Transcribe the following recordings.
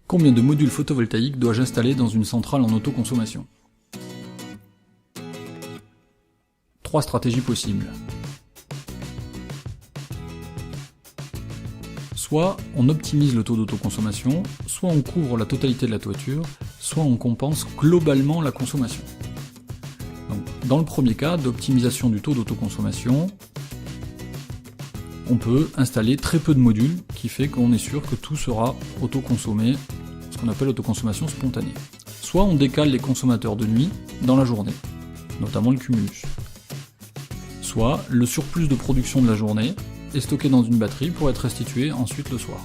Combien de modules photovoltaïques dois-je installer dans une centrale en autoconsommation? 3 stratégies possibles. Soit on optimise le taux d'autoconsommation, soit on couvre la totalité de la toiture, soit on compense globalement la consommation. Donc, dans le premier cas d'optimisation du taux d'autoconsommation, on peut installer très peu de modules, qui fait qu'on est sûr que tout sera autoconsommé, ce qu'on appelle autoconsommation spontanée. Soit on décale les consommateurs de nuit dans la journée, notamment le cumulus. Soit le surplus de production de la journée est stocké dans une batterie pour être restitué ensuite le soir.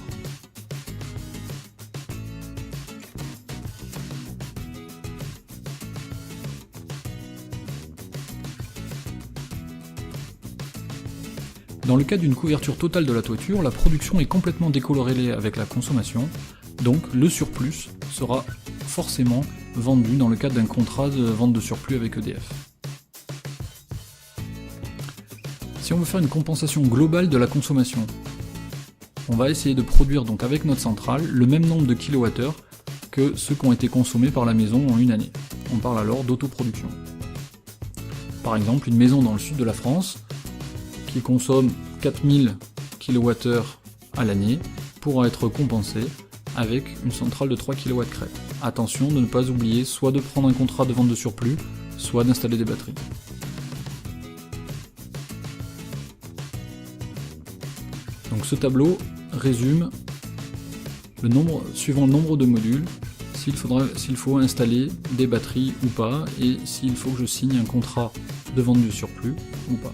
Dans le cas d'une couverture totale de la toiture, la production est complètement décorrélée avec la consommation, donc le surplus sera forcément vendu dans le cadre d'un contrat de vente de surplus avec EDF. Si on veut faire une compensation globale de la consommation, on va essayer de produire donc avec notre centrale le même nombre de kilowattheures que ceux qui ont été consommés par la maison en une année. On parle alors d'autoproduction. Par exemple, une maison dans le sud de la France qui consomme 4000 kWh à l'année pourra être compensée avec une centrale de 3 kW crête. Attention de ne pas oublier soit de prendre un contrat de vente de surplus, soit d'installer des batteries. Donc ce tableau résume suivant le nombre de modules, s'il faut installer des batteries ou pas, et s'il faut que je signe un contrat de vente de surplus ou pas.